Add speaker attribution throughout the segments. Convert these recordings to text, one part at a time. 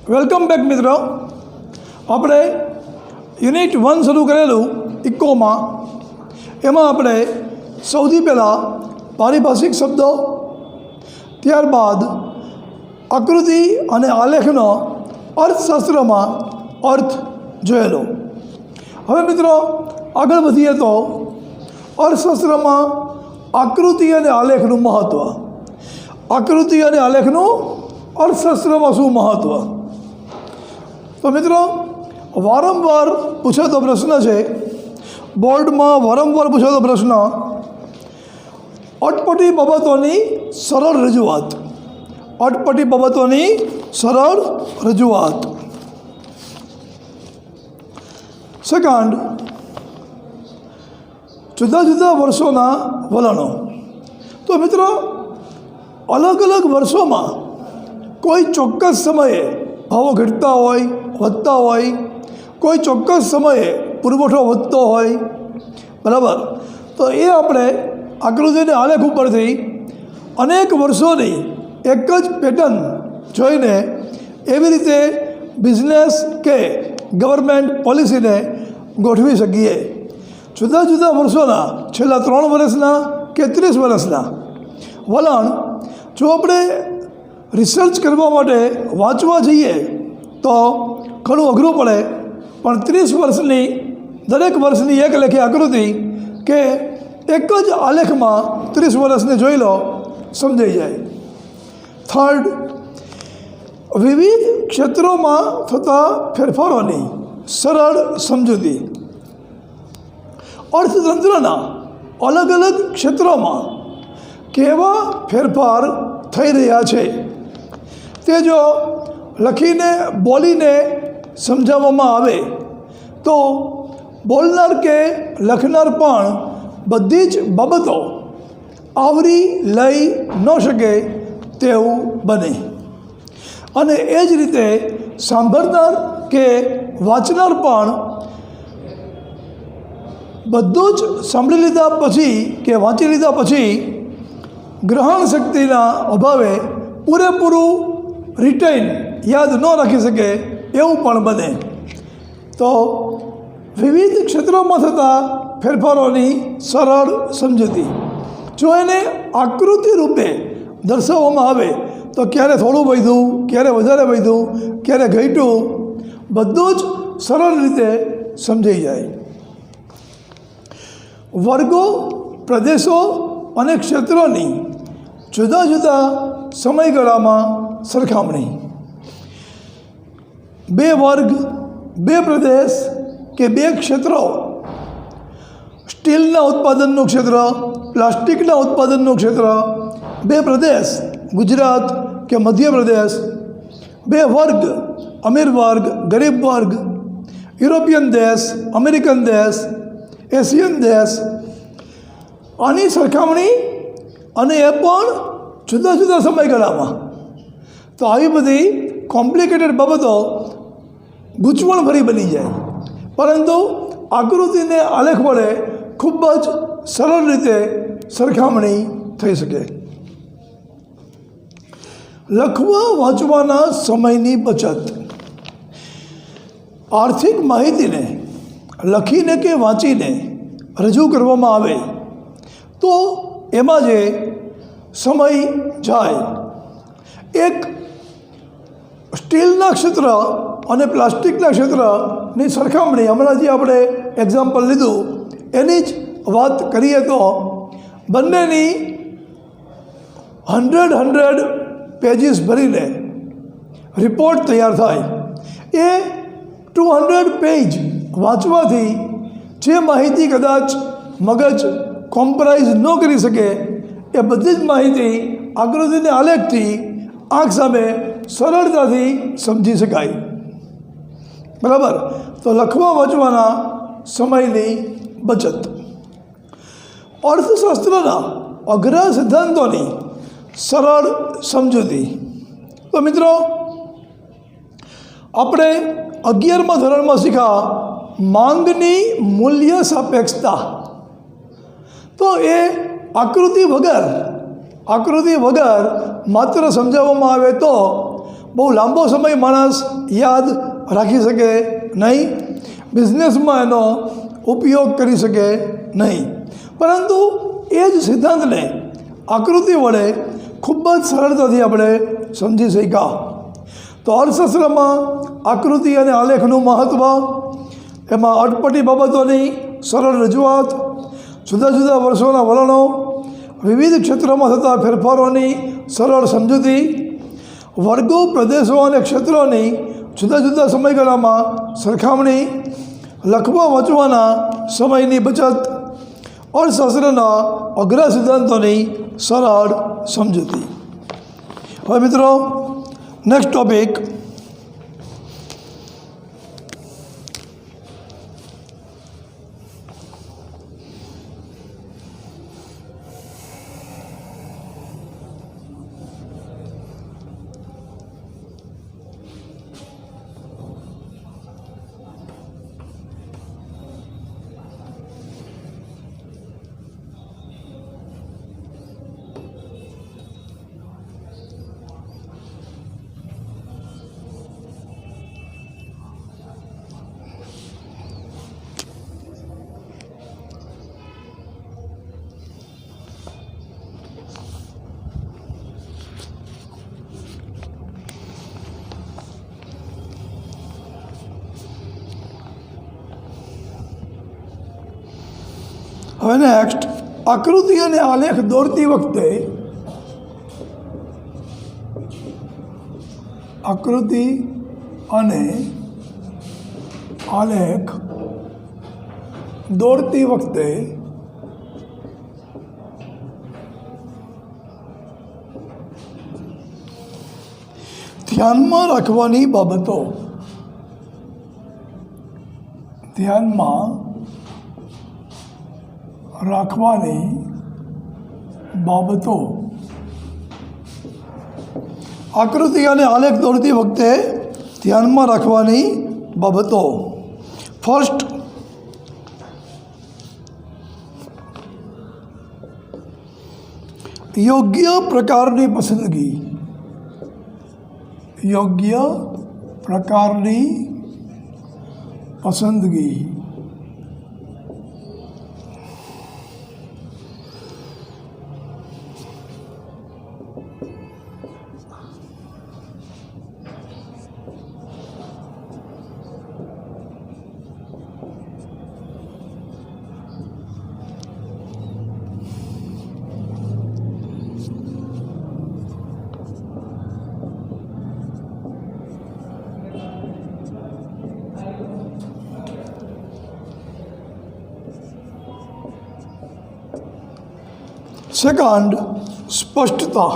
Speaker 1: Welcome back મિત્રો। આપણે unit 1 શરૂ કરેલું ઇકોમાં, એમાં આપણે સૌથી પહેલાં પારિભાષિક શબ્દો, ત્યારબાદ આકૃતિ અને આલેખનો અર્થશાસ્ત્રમાં અર્થ જોયેલો। હવે મિત્રો આગળ વધીએ તો અર્થશાસ્ત્રમાં આકૃતિ અને આલેખનું મહત્ત્વ, આકૃતિ અને આલેખનું અર્થશાસ્ત્રમાં શું મહત્ત્વ। તો મિત્રો વારંવાર પૂછાતો પ્રશ્ન છે, બોર્ડમાં વારંવાર પૂછાતો પ્રશ્ન, અટપટી બાબતોની સરળ રજૂઆત, અટપટી બાબતોની સરળ રજૂઆત। સેકન્ડ, જુદા જુદા વર્ષોના વલણો। તો મિત્રો અલગ અલગ વર્ષોમાં કોઈ ચોક્કસ સમયે ભાવો ઘટતા હોય, વધતા હોય, કોઈ ચોક્કસ સમયે પુરવઠો વધતો હોય, બરાબર। તો એ આપણે આકૃતિ અને આલેખ ઉપરથી અનેક વર્ષોની એક જ પેટર્ન જોઈને એવી રીતે બિઝનેસ કે ગવર્મેન્ટ પોલિસીને ગોઠવી શકીએ। જુદા જુદા વર્ષોના છેલ્લા 3 વર્ષના કે 30 વર્ષના વલણ જો આપણે રિસર્ચ કરવા માટે વાંચવા જઈએ તો ઘણું અઘરું પડે, પણ 30 વર્ષની દરેક વર્ષની એક લેખે આકૃતિ કે એક જ આલેખમાં 30 વર્ષને જોઈ લો, સમજાઈ જાય। થર્ડ, વિવિધ ક્ષેત્રોમાં થતા ફેરફારોની સરળ સમજૂતી। અર્થતંત્રના અલગ અલગ ક્ષેત્રોમાં કેવા ફેરફાર થઈ રહ્યા છે તે જો લખીને બોલીને સમજાવવામાં આવે તો બોલનાર કે લખનાર પણ બધી જ બાબતો આવરી લઈ ન શકે તેવું બને, અને એ જ રીતે સાંભળનાર કે વાંચનાર પણ બધું જ સાંભળી લીધા પછી કે વાંચી લીધા પછી ગ્રહણ શક્તિના અભાવે પૂરેપૂરું રિટેન યાદ ન રાખી શકે એવું પણ બને। તો વિવિધ ક્ષેત્રોમાં થતા ફેરફારોની સરળ સમજૂતી જો એને આકૃતિ રૂપે દર્શાવવામાં આવે તો ક્યારે થોડું વધ્યું, ક્યારે વધારે વધ્યું, ક્યારે ઘટ્યું, બધું જ સરળ રીતે સમજાઈ જાય। વર્ગો, પ્રદેશો અને ક્ષેત્રોની જુદા જુદા સમયગાળામાં સરખામણી। 2 વર્ગ, 2 પ્રદેશ કે 2 ક્ષેત્રો, સ્ટીલના ઉત્પાદનનું ક્ષેત્ર, પ્લાસ્ટિકના ઉત્પાદનનું ક્ષેત્ર, 2 પ્રદેશ, ગુજરાત કે મધ્યપ્રદેશ, 2 વર્ગ, અમીર વર્ગ, ગરીબ વર્ગ, યુરોપિયન દેશ, અમેરિકન દેશ, એશિયન દેશ, આની સરખામણી, અને એ પણ જુદા જુદા સમયગાળામાં। તો આવી બધી કોમ્પ્લિકેટેડ બાબતો ગૂંચવણભરી બની જાય, પરંતુ આકૃતિને આલેખ વડે ખૂબ જ સરળ રીતે સરખામણી થઈ શકે। લખવા વાંચવાના સમયની બચત। આર્થિક માહિતીને લખીને કે વાંચીને રજૂ કરવામાં આવે તો એમાં જે સમય જાય, એક સ્ટીલના ક્ષેત્ર અને પ્લાસ્ટિકના ક્ષેત્રની સરખામણી, હમણાં જે આપણે એક્ઝામ્પલ લીધું એની જ વાત કરીએ તો બંનેની 100 પેજીસ ભરીને રિપોર્ટ તૈયાર થાય, એ 200 પેજ વાંચવાથી જે માહિતી કદાચ મગજ કોમ્પ્રાઇઝ ન કરી શકે એ બધી જ માહિતી આકૃતિને આલેખથી આંખ સામે સરળતાથી સમજી શકાય, બરાબર। તો લખવા વાંચવાના સમયની બચત। અર્થશાસ્ત્રના અઘરા સિદ્ધાંતોની સરળ સમજૂતી। તો મિત્રો આપણે 11મા ધોરણમાં શીખ્યા માંગની મૂલ્ય સાપેક્ષતા। તો એ આકૃતિ વગર માત્ર સમજાવવામાં આવે તો બહુ લાંબો સમય માણસ યાદ રાખી શકે નહીં, બિઝનેસમાં એનો ઉપયોગ કરી શકે નહીં, પરંતુ એ જ સિદ્ધાંતને આકૃતિ વડે ખૂબ જ સરળતાથી આપણે સમજી શક્યા. તો અર્થશાસ્ત્રમાં આકૃતિ અને આલેખનું મહત્ત્વ, એમાં અટપટી બાબતોની સરળ રજૂઆત, જુદા જુદા વર્ષોના વલણો, વિવિધ ક્ષેત્રોમાં થતા ફેરફારોની સરળ સમજૂતી, વર્ગો, પ્રદેશો અને ક્ષેત્રોની જુદા જુદા સમયગાળામાં સરખામણી, લખવા વાંચવાના સમયની બચત, અર્થશાસ્ત્રના અઘરા સિદ્ધાંતોની સરળ સમજૂતી. હવે મિત્રો, નેક્સ્ટ ટોપિક, હવે નેક્સ્ટ, આકૃતિ અને આલેખ દોરતી વખતે આકૃતિ અને આલેખ દોરતી વખતે ધ્યાનમાં રાખવાની બાબતો, ધ્યાનમાં રાખવાની બાબતો. આકૃતિ અને આલેખ દોરતી વખતે ધ્યાનમાં રાખવાની બાબતો. ફર્સ્ટ, યોગ્ય પ્રકારની પસંદગી, યોગ્ય પ્રકારની પસંદગી. સેકન્ડ, સ્પષ્ટતા.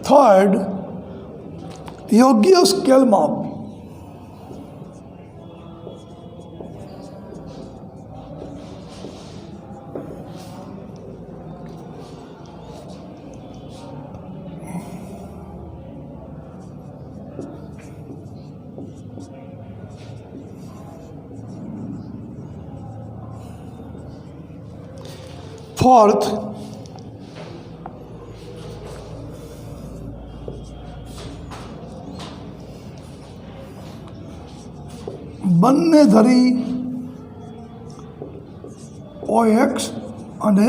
Speaker 1: થર્ડ, યોગ્ય સ્કેલ માપ. ફોર્થ, બંને ધરી OX અને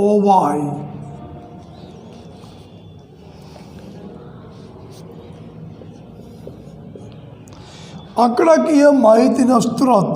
Speaker 1: OY. આંકડાકીય માહિતીનો સ્ત્રોત.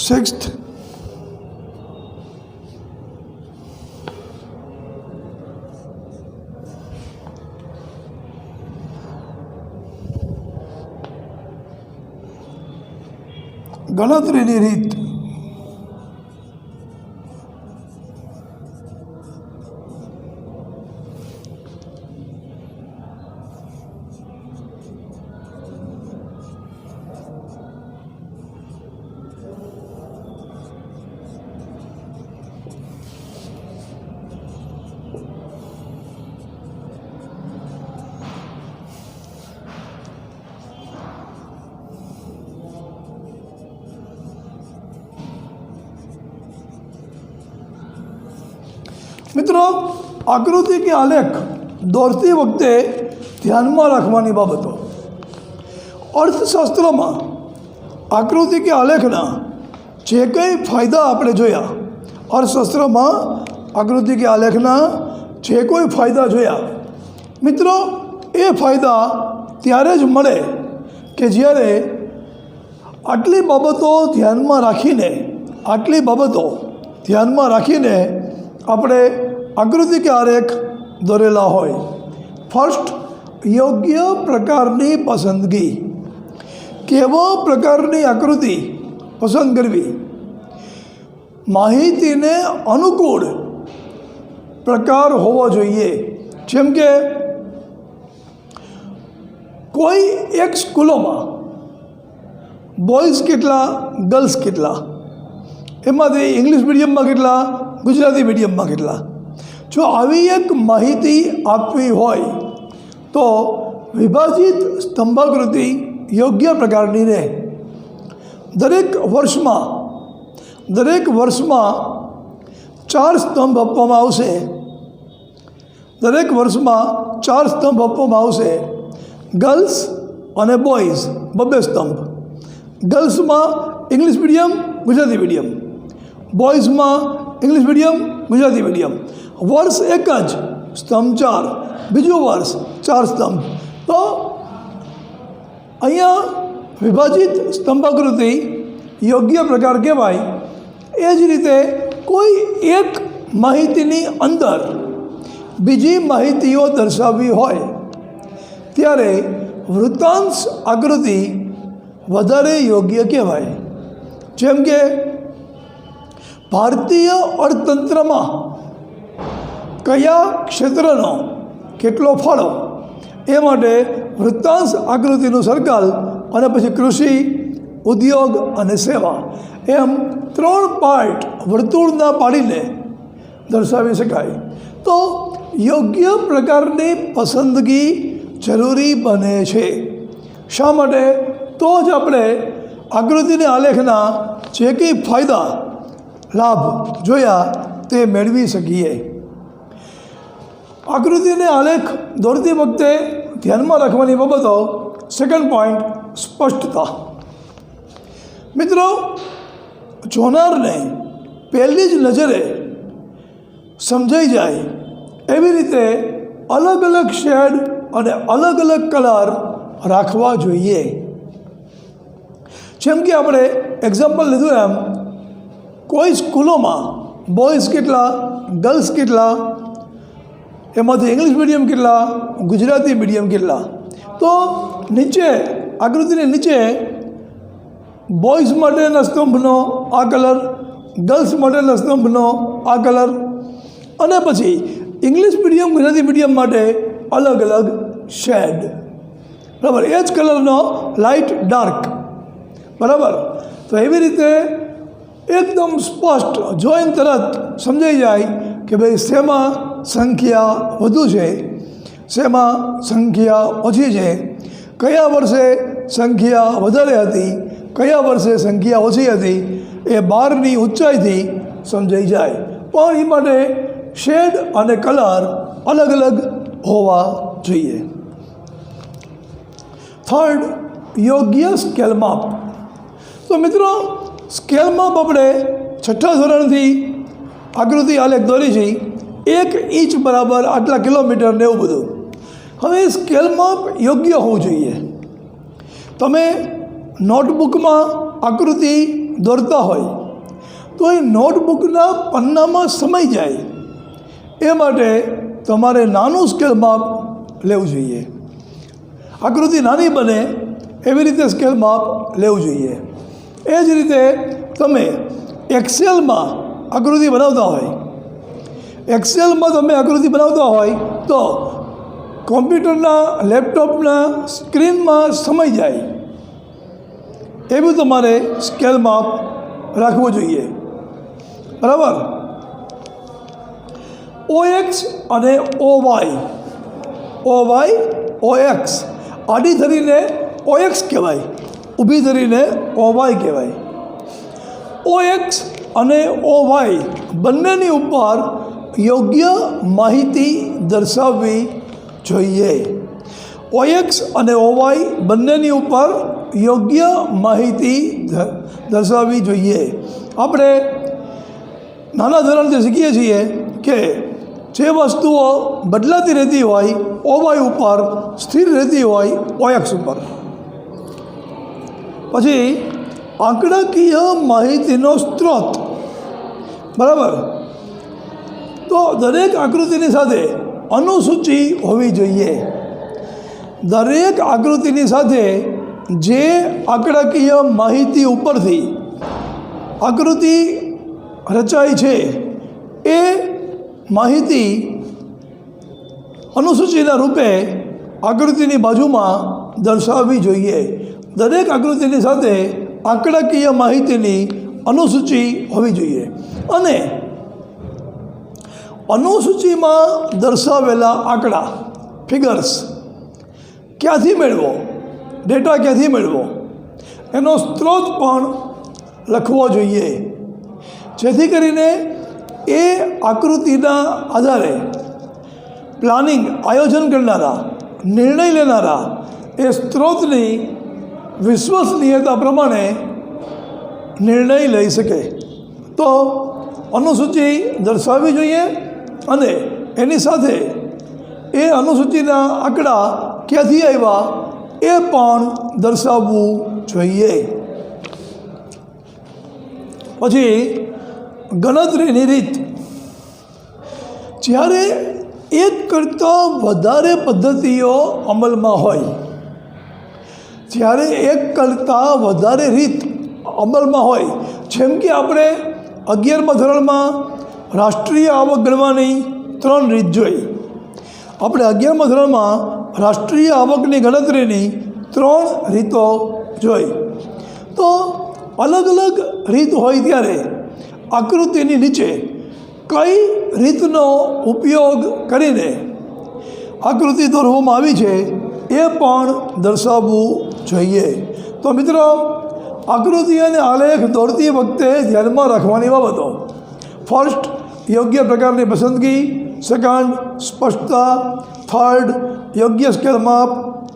Speaker 1: સિક્સ્થ, ગણતરીની રીત. મિત્રો, આકૃતિ કે આલેખ દોરતી વખતે ધ્યાનમાં રાખવાની બાબતો. અર્થશાસ્ત્રમાં આકૃતિ કે આલેખના જે કંઈ ફાયદા આપણે જોયા, અર્થશાસ્ત્રમાં આકૃતિ કે આલેખના જે કોઈ ફાયદા જોયા, મિત્રો એ ફાયદા ત્યારે જ મળે કે જ્યારે આટલી બાબતો ધ્યાનમાં રાખીને આપણે આકૃતિ કે આલેખ દોરેલા હોય. ફર્સ્ટ, યોગ્ય પ્રકારની પસંદગી. કેવા પ્રકારની આકૃતિ પસંદ કરવી? માહિતીને અનુકૂળ પ્રકાર હોવો જોઈએ. જેમ કે કોઈ એક સ્કૂલોમાં બોયઝ કેટલા, ગર્લ્સ કેટલા, એમાંથી ઇંગ્લિશ મીડિયમમાં કેટલા, ગુજરાતી મીડિયમમાં કેટલા. જો આવી એક માહિતી આપવી હોય તો વિભાજિત સ્તંભાકૃતિ યોગ્ય પ્રકારની રહે. દરેક વર્ષમાં 4 સ્તંભ આપવામાં આવશે. ગર્લ્સ અને બોયઝ 2 સ્તંભ. ગર્લ્સમાં ઇંગ્લિશ મીડિયમ, ગુજરાતી મીડિયમ. બોયઝમાં ઇંગ્લિશ મીડિયમ, ગુજરાતી મીડિયમ. વર્ષ એક જ, સ્તંભ 4. બીજું વર્ષ 4 સ્તંભ. તો અહીંયા વિભાજિત સ્તંભાકૃતિ યોગ્ય પ્રકાર કહેવાય. એ જ રીતે કોઈ એક માહિતીની અંદર બીજી માહિતીઓ દર્શાવવી હોય ત્યારે વૃત્તાંશ આકૃતિ વધારે યોગ્ય કહેવાય. જેમ કે ભારતીય અર્થતંત્રમાં કયા ક્ષેત્રનો કેટલો ફાળો, એ માટે વૃત્તાંશ આકૃતિનું સર્કલ અને પછી કૃષિ, ઉદ્યોગ અને સેવા એમ 3 પાર્ટ વર્તુળના પાડીને દર્શાવી શકાય. તો યોગ્ય પ્રકારની પસંદગી જરૂરી બને છે. શા માટે? તો જ આપણે આકૃતિને આલેખના જે કંઈ ફાયદા લાભ જોયા તે મેળવી શકીએ. આકૃતિને આલેખ દોરતી વખતે ધ્યાનમાં રાખવાની બાબતો. સેકન્ડ પોઈન્ટ, સ્પષ્ટતા. મિત્રો, જોનારને પહેલી જ નજરે સમજાઈ જાય એવી રીતે અલગ અલગ શેડ અને અલગ અલગ કલર રાખવા જોઈએ. જેમ કે આપણે એક્ઝામ્પલ લીધું એમ, કોઈ સ્કૂલોમાં બોયઝ કેટલા, ગર્લ્સ કેટલા, એમાંથી ઇંગ્લિશ મીડિયમ કેટલા, ગુજરાતી મીડિયમ કેટલા. તો નીચે આકૃતિની નીચે બોયઝ માટેના સ્તંભનો આ કલર, ગર્લ્સ માટેના સ્તંભનો આ કલર, અને પછી ઇંગ્લિશ મીડિયમ, ગુજરાતી મીડિયમ માટે અલગ અલગ શેડ. બરાબર? એ જ કલરનો લાઇટ, ડાર્ક. બરાબર? તો એવી રીતે એકદમ સ્પષ્ટ જોઈને તરત સમજાઈ જાય કે ભાઈ શેમાં સંખ્યા વધુ છે, શેમાં સંખ્યા ઓછી છે, કયા વર્ષે સંખ્યા વધારે હતી, કયા વર્ષે સંખ્યા ઓછી હતી, એ બારની ઊંચાઈથી સમજાઈ જાય. પણ એ માટે શેડ અને કલર અલગ અલગ હોવા જોઈએ. થર્ડ, યોગ્ય સ્કેલ માપ. તો મિત્રો, સ્કેલ માપ આપણે 6થા ધોરણથી આકૃતિ આલેખ દોરી છે. 1 ઇંચ બરાબર આટલા કિલોમીટર ને એવું બધું. હવે સ્કેલ માપ યોગ્ય હોવું જોઈએ. તમે નોટબુકમાં આકૃતિ દોરતા હોય તો એ નોટબુકના પન્નામાં સમાઈ જાય એ માટે તમારે નાનું સ્કેલ માપ લેવું જોઈએ. આકૃતિ નાની બને એવી રીતે સ્કેલ માપ લેવું જોઈએ. એ જ રીતે તમે એક્સેલમાં આકૃતિ બનાવતા હોય, એક્સેલમાં તમે આકૃતિ બનાવતા હોય તો કોમ્પ્યુટરના લેપટોપના સ્ક્રીનમાં સમાઈ જાય એવું તમારે સ્કેલ માપ રાખવું જોઈએ. બરાબર. OX અને OX આડી ધરીને OX કહેવાય, ઊભી ધરીને OY કહેવાય. OX અને OY બંનેની ઉપર યોગ્ય માહિતી દર્શાવવી જોઈએ. OX અને OY બંનેની ઉપર યોગ્ય માહિતી દર્શાવવી જોઈએ. આપણે નાના ધોરણથી શીખીએ છીએ કે જે વસ્તુઓ બદલાતી રહેતી હોય OY ઉપર, સ્થિર રહેતી હોય OX ઉપર. પછી આંકડાકીય માહિતીનો સ્ત્રોત. બરાબર. તો દરેક આકૃતિની સાથે અનુસૂચિ હોવી જોઈએ. દરેક આકૃતિની સાથે જે આંકડાકીય માહિતી ઉપરથી આકૃતિ રચાય છે એ માહિતી અનુસૂચિના રૂપે આકૃતિની બાજુમાં દર્શાવવી જોઈએ. દરેક આકૃતિની સાથે આંકડાકીય માહિતીની અનુસૂચિ હોવી જોઈએ. અને અનુસૂચિમાં દર્શાવેલા આંકડા, ફિગર્સ ક્યાંથી મેળવો, ડેટા ક્યાંથી મેળવો એનો સ્ત્રોત પણ લખવો જોઈએ, જેથી કરીને એ આકૃતિના આધારે પ્લાનિંગ, આયોજન કરનારા, નિર્ણય લેનારા એ સ્ત્રોતની વિશ્વસનીયતા પ્રમાણે નિર્ણય લઈ શકે. તો અનુસૂચિ દર્શાવવી જોઈએ અને એની સાથે એ અનુસૂચિના આંકડા ક્યાંથી આવ્યા એ પણ દર્શાવવું જોઈએ. પછી ગણતરીની રીત. જ્યારે એક કરતાં વધારે પદ્ધતિઓ અમલમાં હોય, જ્યારે એક કરતાં વધારે રીત અમલમાં હોય, જેમ કે આપણે 11મા ધોરણમાં રાષ્ટ્રીય આવક ગણવાની 3 રીત જોઈ. આપણે 11મા ધોરણમાં રાષ્ટ્રીય આવકની ગણતરીની 3 રીતો જોઈ. તો અલગ અલગ રીત હોય ત્યારે આકૃતિની નીચે કઈ રીતનો ઉપયોગ કરીને આકૃતિ દોરવામાં આવી છે એ પણ દર્શાવવું જોઈએ. તો મિત્રો, આકૃતિ અને આલેખ દોરતી વખતે ધ્યાનમાં રાખવાની બાબતો: ફર્સ્ટ, યોગ્ય પ્રકારની પસંદગી. સેકન્ડ, સ્પષ્ટતા. થર્ડ, યોગ્ય સ્કેલ માપ.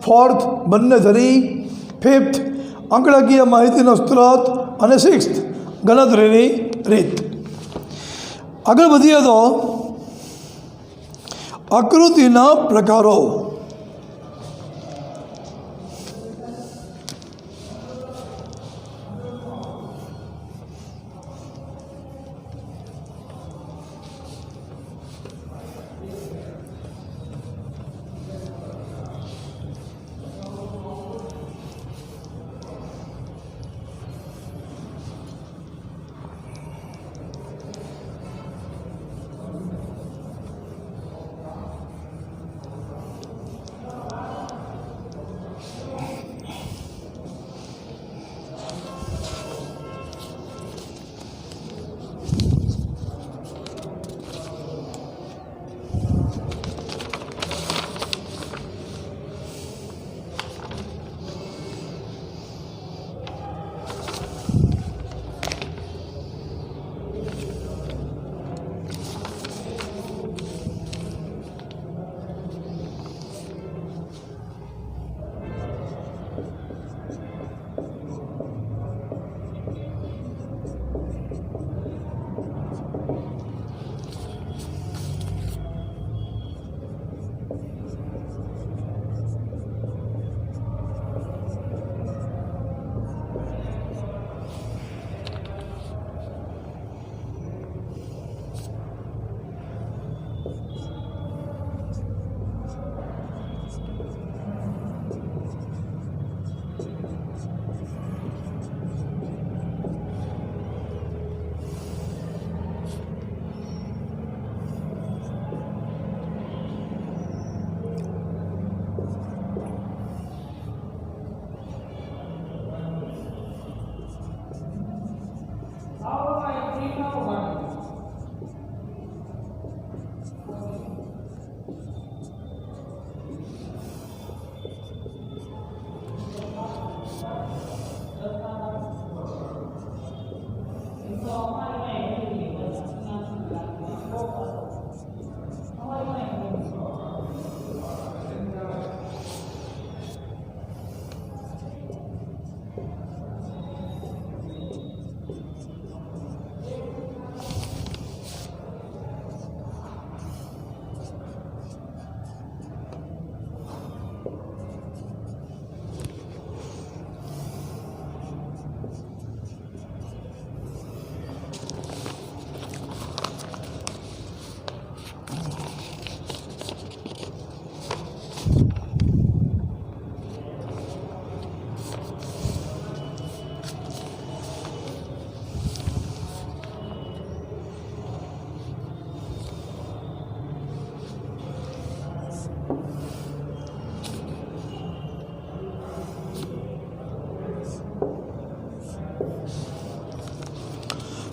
Speaker 1: ફોર્થ, બંને ધરી. ફિફ્થ, આંકડાકીય માહિતીનો સ્ત્રોત. અને સિક્સ્થ, ગણતરીની રીત. આગળ વધીએ તો આકૃતિના પ્રકારો.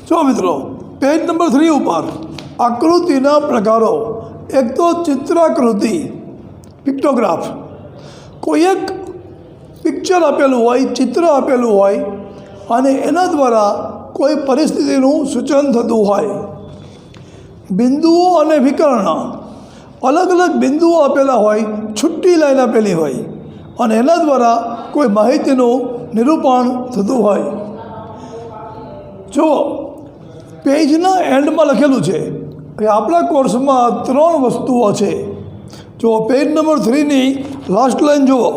Speaker 1: જો મિત્રો પેજ નંબર 3 ઉપર આકૃતિના પ્રકારો. એક તો ચિત્રાકૃતિ, પિક્ટોગ્રાફ. કોઈ એક પિક્ચર આપેલું હોય, ચિત્ર આપેલું હોય અને એના દ્વારા કોઈ પરિસ્થિતિનું સૂચન થતું હોય. બિંદુઓ અને વિકર્ણ, અલગ અલગ બિંદુઓ આપેલા હોય, છુટ્ટી લાઈન આપેલી હોય અને એના દ્વારા કોઈ માહિતીનું નિરૂપણ થતું હોય. જુઓ પેજના એન્ડમાં લખેલું છે કે આપણા કોર્સમાં 3 વસ્તુઓ છે. જો પેજ નંબર 3ની લાસ્ટ લાઈન જુઓ.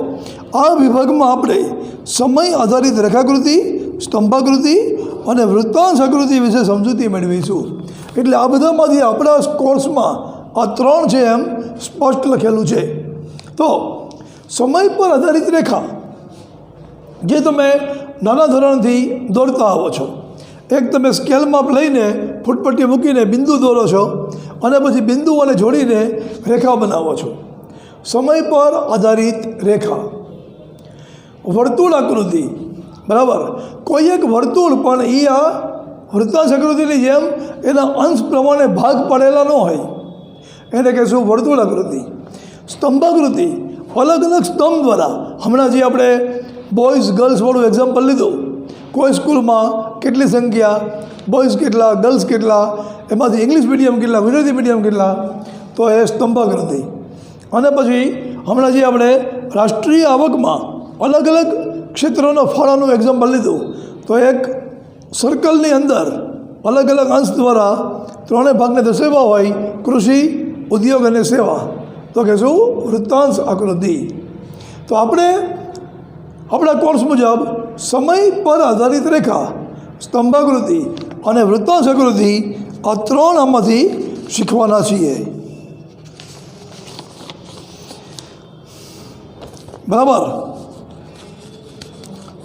Speaker 1: આ વિભાગમાં આપણે સમય આધારિત રેખાકૃતિ, સ્તંભાકૃતિ અને વૃત્તાંશ આકૃતિ વિશે સમજૂતી મેળવીશું. એટલે આ બધામાંથી આપણા કોર્સમાં આ 3 છે એમ સ્પષ્ટ લખેલું છે. તો સમય પર આધારિત રેખા જે તમે નાના ધોરણથી દોરતા આવો છો. એક તમે સ્કેલ માપ લઈને ફૂટપટ્ટી મૂકીને બિંદુ દોરો છો અને પછી બિંદુઓને જોડીને રેખા બનાવો છો. સમય પર આધારિત રેખા. વર્તુળ આકૃતિ, બરાબર. કોઈ એક વર્તુળ પણ એ આ વૃત્તાંશ આકૃતિની જેમ એના અંશ પ્રમાણે ભાગ પડેલા ન હોય, એને કહેશું વર્તુળ આકૃતિ. સ્તંભાકૃતિ, અલગ અલગ સ્તંભ દ્વારા. હમણાં જે આપણે બોયઝ ગર્લ્સવાળું એક્ઝામ્પલ લીધું, કોઈ સ્કૂલમાં કેટલી સંખ્યા, બોયઝ કેટલા, ગર્લ્સ કેટલા, એમાંથી ઇંગ્લિશ મીડિયમ કેટલા, ગુજરાતી મીડિયમ કેટલા, તો એ સ્તંભાકૃતિ. અને પછી હમણાં જે આપણે રાષ્ટ્રીય આવકમાં અલગ અલગ ક્ષેત્રોનો ફાળાનું એક્ઝામ્પલ લીધું, તો એક સર્કલની અંદર અલગ અલગ અંશ દ્વારા 3 ભાગને દર્શાવ્યા હોય, કૃષિ, ઉદ્યોગ અને સેવા, તો કહેશું વૃત્તાંશ આકૃતિ. તો આપણે આપણા કોર્સ મુજબ સમય પર આધારિત રેખા, સ્તંભાકૃતિ અને વૃત્તાંશ આકૃતિ આ 3 આમાંથી શીખવાના છીએ. બરાબર.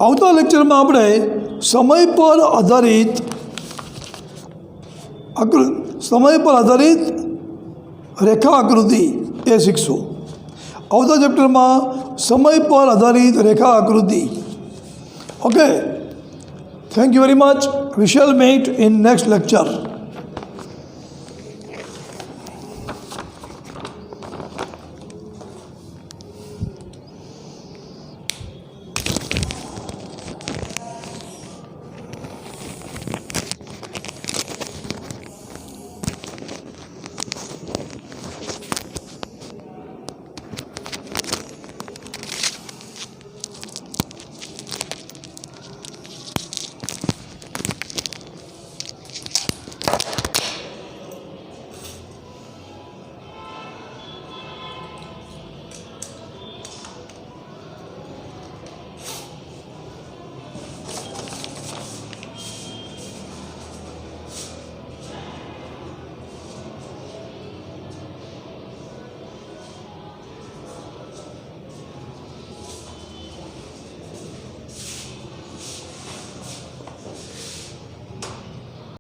Speaker 1: આવતા લેક્ચરમાં આપણે સમય પર આધારિત રેખા આકૃતિ એ શીખશું. આવતા ચેપ્ટરમાં સમય પર આધારિત રેખા આકૃતિ. Okay, thank you very much. We shall meet in next lecture.